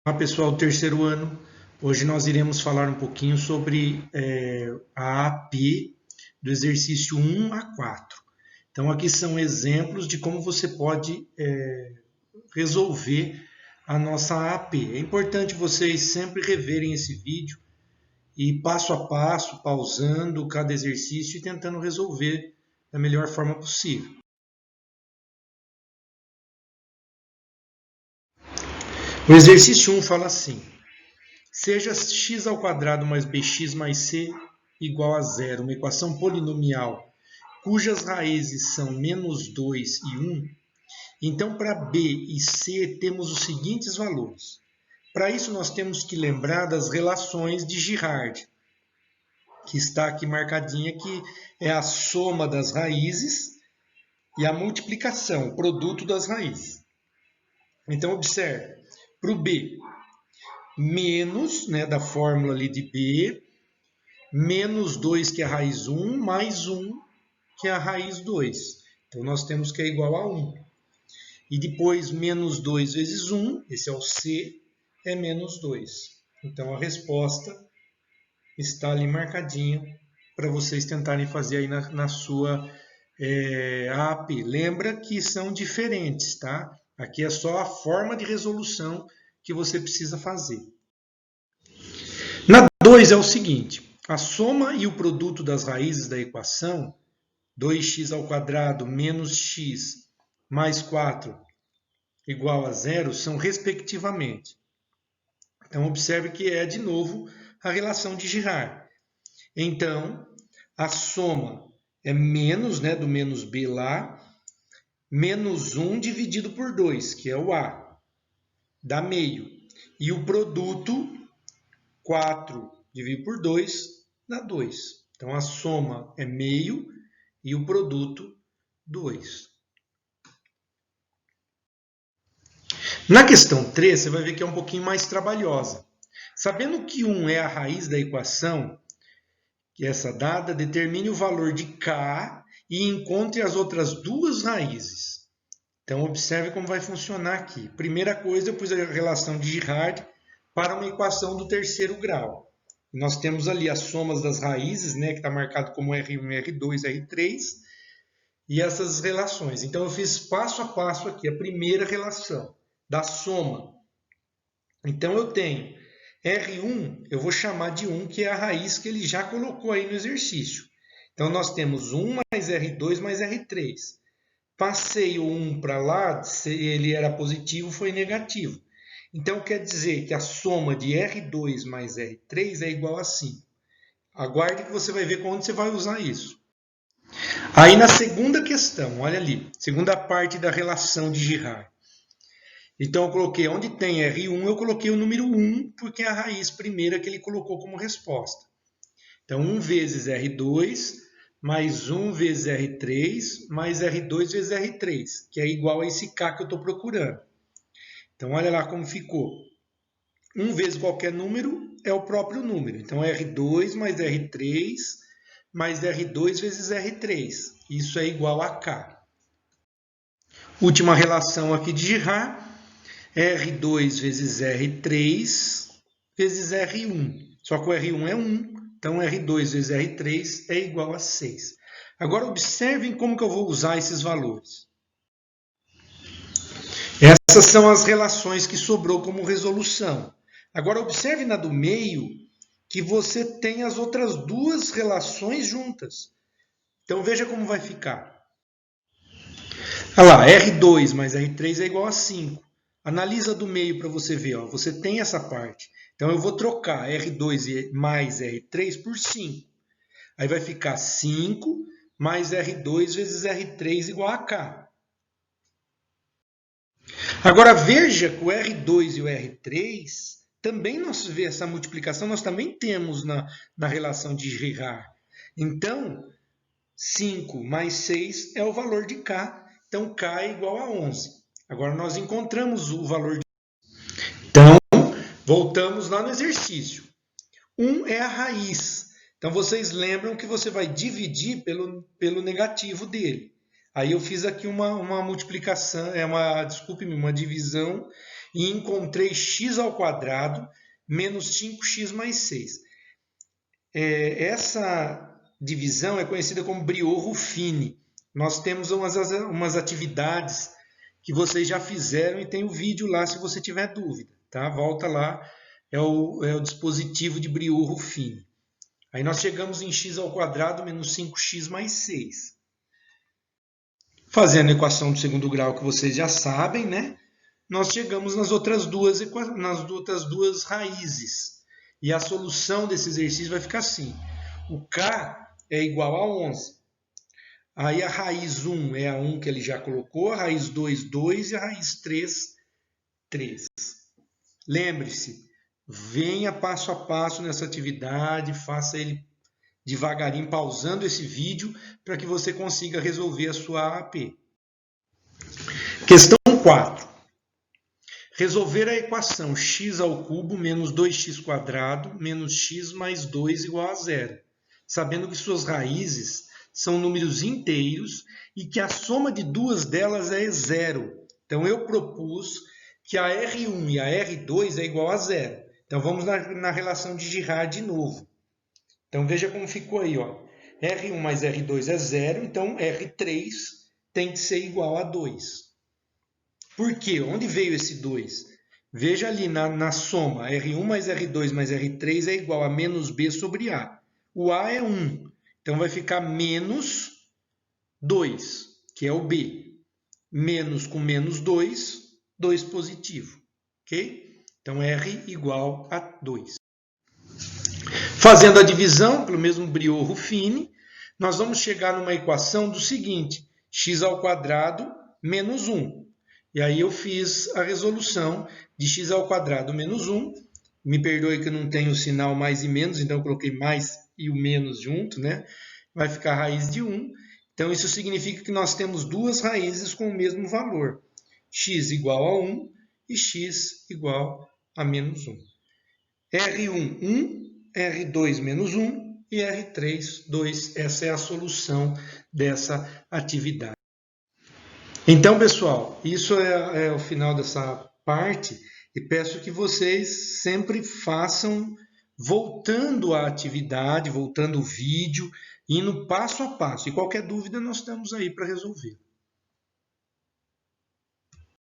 Olá pessoal do terceiro ano, hoje nós iremos falar um pouquinho sobre a AP do exercício 1 a 4. Então aqui são exemplos de como você pode resolver a nossa AP. É importante vocês sempre reverem esse vídeo e passo a passo, pausando cada exercício e tentando resolver da melhor forma possível. O exercício 1 fala assim: seja x ao quadrado mais bx mais c igual a zero, uma equação polinomial cujas raízes são menos 2 e 1, então para b e c temos os seguintes valores. Para isso nós temos que lembrar das relações de Girard, que está aqui marcadinha, que é a soma das raízes e a multiplicação, o produto das raízes. Então observe, para o b, menos, da fórmula ali de b, menos 2, que é a raiz 1, mais 1, que é a raiz 2. Então, nós temos que é igual a 1. E depois, menos 2 vezes 1, esse é o C, é menos 2. Então, a resposta está ali marcadinha para vocês tentarem fazer aí na sua AP. Lembra que são diferentes, tá? Aqui é só a forma de resolução que você precisa fazer. Na 2 é o seguinte: a soma e o produto das raízes da equação 2x ao quadrado menos x mais 4 igual a zero são respectivamente. Então, observe que é, de novo, a relação de Girard. Então, a soma é menos, do menos b lá, menos 1 dividido por 2, que é o a, dá meio. E o produto, 4 dividido por 2, dá 2. Então, a soma é meio e o produto, 2. Na questão 3, você vai ver que é um pouquinho mais trabalhosa. Sabendo que 1 é a raiz da equação, que é essa dada, determine o valor de k e encontre as outras duas raízes. Então, observe como vai funcionar aqui. Primeira coisa, eu pus a relação de Girard para uma equação do terceiro grau. Nós temos ali as somas das raízes, que está marcado como R1, R2, R3, e essas relações. Então, eu fiz passo a passo aqui a primeira relação da soma. Então, eu tenho R1, eu vou chamar de 1, que é a raiz que ele já colocou aí no exercício. Então, nós temos 1 mais R2 mais R3. Passei o 1 para lá, se ele era positivo, foi negativo. Então, quer dizer que a soma de R2 mais R3 é igual a 5. Aguarde que você vai ver quando você vai usar isso. Aí, na segunda questão, olha ali, segunda parte da relação de Girard. Então, eu coloquei, onde tem R1, eu coloquei o número 1, porque é a raiz primeira que ele colocou como resposta. Então, 1 vezes R2, mais 1 vezes R3, mais R2 vezes R3, que é igual a esse K que eu estou procurando. Então, olha lá como ficou. 1 vezes qualquer número é o próprio número. Então, R2 mais R3, mais R2 vezes R3. Isso é igual a K. Última relação aqui de Girard. R2 vezes R3 vezes R1. Só que o R1 é 1, então R2 vezes R3 é igual a 6. Agora observem como que eu vou usar esses valores. Essas são as relações que sobrou como resolução. Agora observe na do meio que você tem as outras duas relações juntas. Então veja como vai ficar. Olha lá, R2 mais R3 é igual a 5. Analisa do meio para você ver. Você tem essa parte. Então, eu vou trocar R2 mais R3 por 5. Aí vai ficar 5 mais R2 vezes R3 igual a K. Agora, veja que o R2 e o R3, também nós vemos essa multiplicação, nós também temos na relação de Girard. Então, 5 mais 6 é o valor de K. Então, K é igual a 11. Agora, nós encontramos o valor de... Então, voltamos lá no exercício. 1 é a raiz. Então, vocês lembram que você vai dividir pelo negativo dele. Aí eu fiz aqui uma multiplicação, uma divisão, e encontrei x² menos 5x mais 6. Essa divisão é conhecida como Briot-Ruffini. Nós temos umas atividades que vocês já fizeram e tem o vídeo lá se você tiver dúvida. Tá? Volta lá, é o dispositivo de Briot-Ruffini. Aí nós chegamos em x² menos 5x mais 6. Fazendo a equação do segundo grau que vocês já sabem, né? Nós chegamos nas outras duas raízes. E a solução desse exercício vai ficar assim. O k é igual a 11. Aí a raiz 1 é a 1 que ele já colocou, a raiz 2, 2 e a raiz 3, 3. Lembre-se, venha passo a passo nessa atividade, faça ele devagarinho, pausando esse vídeo, para que você consiga resolver a sua AP. Questão 4. Resolver a equação x² menos 2x² menos x mais 2 igual a 0, sabendo que suas raízes são números inteiros e que a soma de duas delas é 0. Então, eu propus que a R1 e a R2 é igual a 0. Então, vamos na relação de Girard de novo. Então, veja como ficou aí. Ó. R1 mais R2 é 0, então R3 tem que ser igual a 2. Por quê? Onde veio esse 2? Veja ali na soma, R1 mais R2 mais R3 é igual a menos B sobre A. O A é 1, então vai ficar menos 2, que é o B. Menos com menos 2, 2 positivo. Ok? Então, R igual a 2. Fazendo a divisão, pelo mesmo Briot-Ruffini, nós vamos chegar numa equação do seguinte, x² menos 1. E aí eu fiz a resolução de x² menos 1. Me perdoe que eu não tenho o sinal mais e menos, então eu coloquei mais e o menos junto, né? Vai ficar a raiz de 1. Então isso significa que nós temos duas raízes com o mesmo valor. X igual a 1 e x igual a menos 1. R1, 1, R2 menos 1 e R3, 2. Essa é a solução dessa atividade. Então, pessoal, isso é o final dessa parte e peço que vocês sempre façam voltando à atividade, voltando o vídeo, indo passo a passo. E qualquer dúvida nós estamos aí para resolver.